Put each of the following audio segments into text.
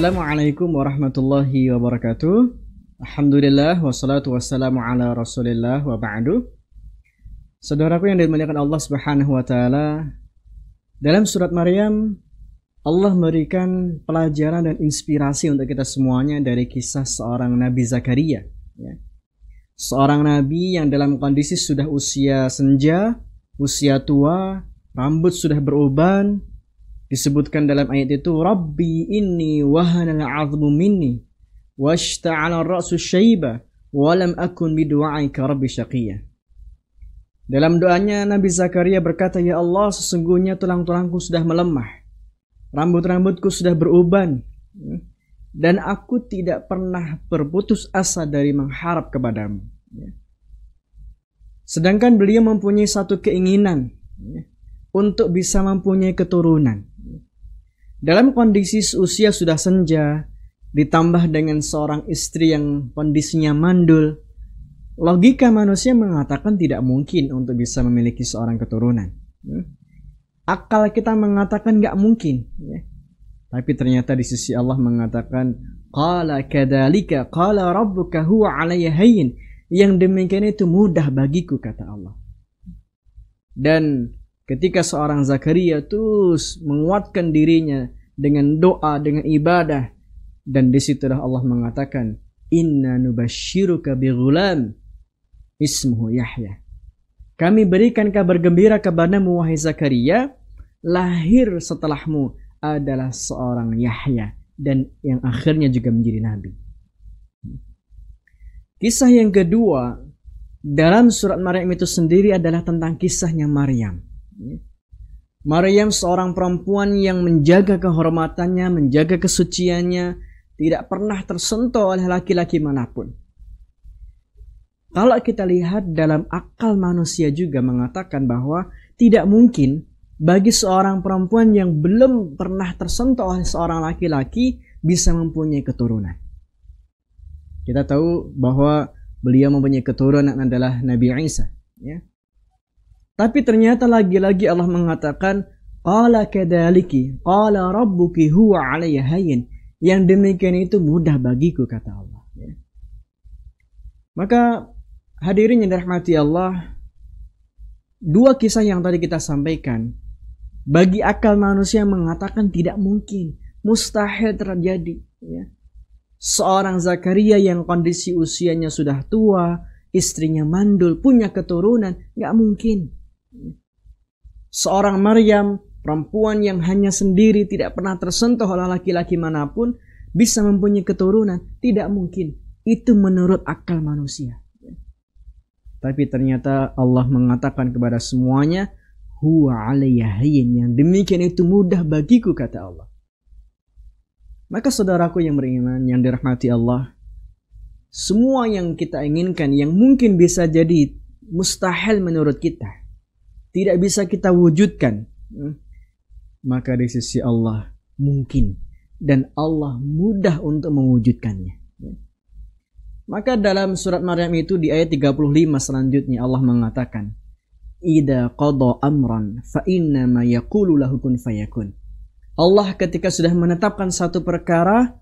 Assalamualaikum warahmatullahi wabarakatuh. Alhamdulillah wassalatu wassalamu ala Rasulillah wa ba'du. Saudaraku yang dimuliakan Allah Subhanahu wa taala, dalam surat Maryam Allah memberikan pelajaran dan inspirasi untuk kita semuanya dari kisah seorang Nabi Zakaria, ya. Seorang nabi yang dalam kondisi sudah usia senja, usia tua, rambut sudah beruban. Disebutkan dalam ayat itu, Rabbi inni wahanal 'azmu minni washta'ala ar-ra'su syaiba wa lam akun bidu'aika rabbi syaqiyya. Dalam doanya Nabi Zakaria berkata, ya Allah, sesungguhnya tulang-tulangku sudah melemah, rambut-rambutku sudah beruban, dan aku tidak pernah berputus asa dari mengharap kepadamu. Sedangkan beliau mempunyai satu keinginan, untuk bisa mempunyai keturunan. Dalam kondisi usia sudah senja, ditambah dengan seorang istri yang kondisinya mandul, logika manusia mengatakan tidak mungkin untuk bisa memiliki seorang keturunan. Akal kita mengatakan nggak mungkin, ya. Tapi ternyata di sisi Allah mengatakan, qala kadzalika qala rabbuka huwa 'alayya hayyin. Yang demikian itu mudah bagiku, kata Allah. Dan ketika seorang Zakaria terus menguatkan dirinya dengan doa, dengan ibadah, dan disitulah Allah mengatakan, inna nubashiruka bighulam ismuhu Yahya. Kami berikan kabar gembira kepadamu wahai Zakaria, lahir setelahmu adalah seorang Yahya, dan yang akhirnya juga menjadi nabi. Kisah yang kedua dalam surat Maryam itu sendiri adalah tentang kisahnya Maryam. Maryam seorang perempuan yang menjaga kehormatannya, menjaga kesuciannya, tidak pernah tersentuh oleh laki-laki manapun. Kalau kita lihat dalam akal manusia juga mengatakan bahwa tidak mungkin bagi seorang perempuan yang belum pernah tersentuh oleh seorang laki-laki bisa mempunyai keturunan. Kita tahu bahwa beliau mempunyai keturunan adalah Nabi Isa, ya. Tapi ternyata lagi-lagi Allah mengatakan, qala kadzaliki qala rabbuki huwa 'alayya hayyin. Yang demikian itu mudah bagiku, kata Allah, ya. Maka hadirin yang dirahmati Allah, dua kisah yang tadi kita sampaikan bagi akal manusia mengatakan tidak mungkin, mustahil terjadi, ya. Seorang Zakaria yang kondisi usianya sudah tua, istrinya mandul, punya keturunan, gak mungkin. Seorang Maryam, perempuan yang hanya sendiri, tidak pernah tersentuh oleh laki-laki manapun, bisa mempunyai keturunan, tidak mungkin. Itu menurut akal manusia. Tapi ternyata Allah mengatakan kepada semuanya, huwa 'alayya hayyin, yang demikian itu mudah bagiku, kata Allah. Maka saudaraku yang beriman, yang dirahmati Allah, semua yang kita inginkan, yang mungkin bisa jadi mustahil menurut kita, tidak bisa kita wujudkan, maka di sisi Allah mungkin, dan Allah mudah untuk mewujudkannya. Maka dalam surat Maryam itu di ayat 35 selanjutnya Allah mengatakan, idza qada amran fa innama yaqulu lahu kun fayakun. Allah ketika sudah menetapkan satu perkara,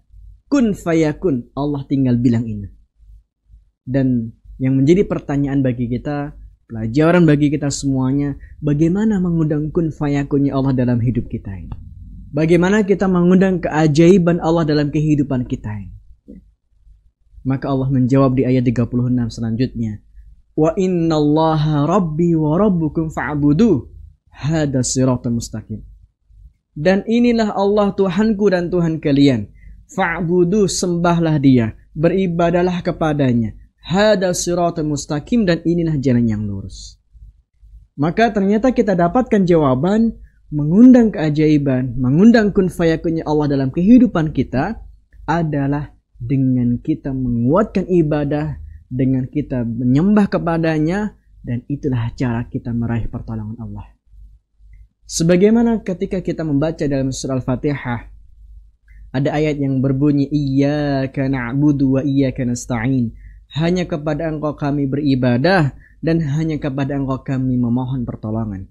kun fayakun, Allah tinggal bilang ini. Dan yang menjadi pertanyaan bagi kita, pelajaran bagi kita semuanya, bagaimana mengundang kun fayakunnya Allah dalam hidup kita ini? Bagaimana kita mengundang keajaiban Allah dalam kehidupan kita ini? Maka Allah menjawab di ayat 36 selanjutnya, wa innallaha rabbi wa rabbukum fa'buduh, hada siratal mustaqim. Dan inilah Allah Tuhanku dan Tuhan kalian, fa'buduh, sembahlah Dia, beribadalah kepadanya, hada siratal mustaqim, dan inilah jalan yang lurus. Maka ternyata kita dapatkan jawaban, mengundang keajaiban, mengundang kun fayakunnya Allah dalam kehidupan kita adalah dengan kita menguatkan ibadah, dengan kita menyembah kepadanya, dan itulah cara kita meraih pertolongan Allah. Sebagaimana ketika kita membaca dalam surah Al-Fatihah, ada ayat yang berbunyi, iyyaka na'budu wa iyyaka nasta'in. Hanya kepada Engkau kami beribadah, dan hanya kepada Engkau kami memohon pertolongan.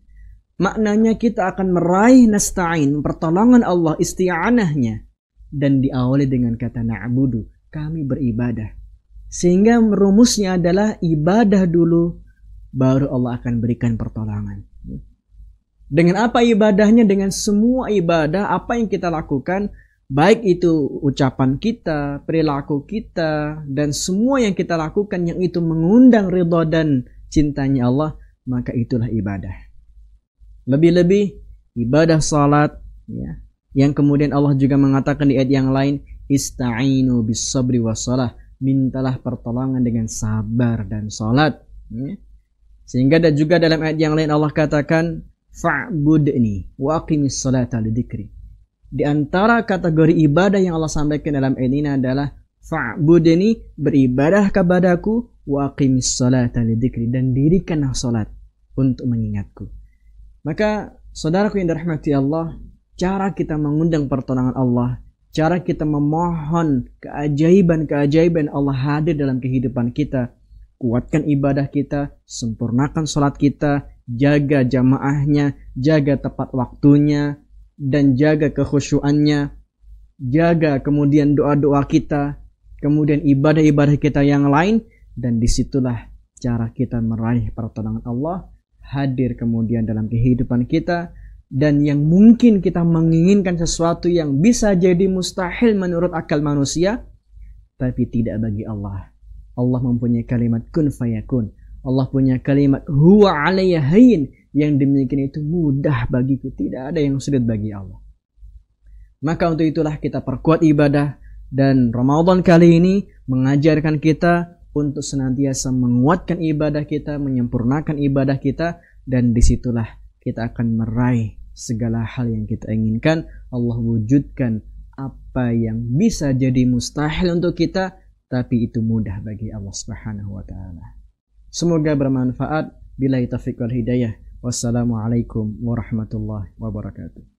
Maknanya kita akan meraih nasta'in, pertolongan Allah, isti'anahnya, dan diawali dengan kata na'budu, kami beribadah. Sehingga rumusnya adalah ibadah dulu, baru Allah akan berikan pertolongan. Dengan apa ibadahnya? Dengan semua ibadah, apa yang kita lakukan, baik itu ucapan kita, perilaku kita, dan semua yang kita lakukan yang itu mengundang ridha dan cintanya Allah, maka itulah ibadah. Lebih-lebih ibadah salat, ya, yang kemudian Allah juga mengatakan di ayat yang lain, ista'inu bis sabri was salah, mintalah pertolongan dengan sabar dan salat, ya. Sehingga dan juga dalam ayat yang lain Allah katakan fa'budni wa aqimis salata lidzikri. Di antara kategori ibadah yang Allah sampaikan dalam ayat ini adalah fa'budni, beribadah kepadaku, wa aqimis salata lidzikri, dan dirikanlah salat untuk mengingatku. Maka saudaraku yang dirahmati Allah, cara kita mengundang pertolongan Allah, cara kita memohon keajaiban-keajaiban Allah hadir dalam kehidupan kita, kuatkan ibadah kita, sempurnakan salat kita, jaga jamaahnya, jaga tepat waktunya, dan jaga kekhusyuannya, jaga kemudian doa-doa kita, kemudian ibadah-ibadah kita yang lain, dan disitulah cara kita meraih pertolongan Allah hadir kemudian dalam kehidupan kita. Dan yang mungkin kita menginginkan sesuatu yang bisa jadi mustahil menurut akal manusia, tapi tidak bagi Allah. Allah mempunyai kalimat kun fayakun. Allah punya kalimat huwa alayya hayyin, yang demikian itu mudah bagiku, tidak ada yang sulit bagi Allah. Maka untuk itulah kita perkuat ibadah, dan Ramadan kali ini mengajarkan kita untuk senantiasa menguatkan ibadah kita, menyempurnakan ibadah kita, dan disitulah kita akan meraih segala hal yang kita inginkan. Allah wujudkan apa yang bisa jadi mustahil untuk kita, tapi itu mudah bagi Allah Subhanahu wa taala. Semoga bermanfaat. Billahi taufiq wal hidayah. Wassalamualaikum warahmatullahi wabarakatuh.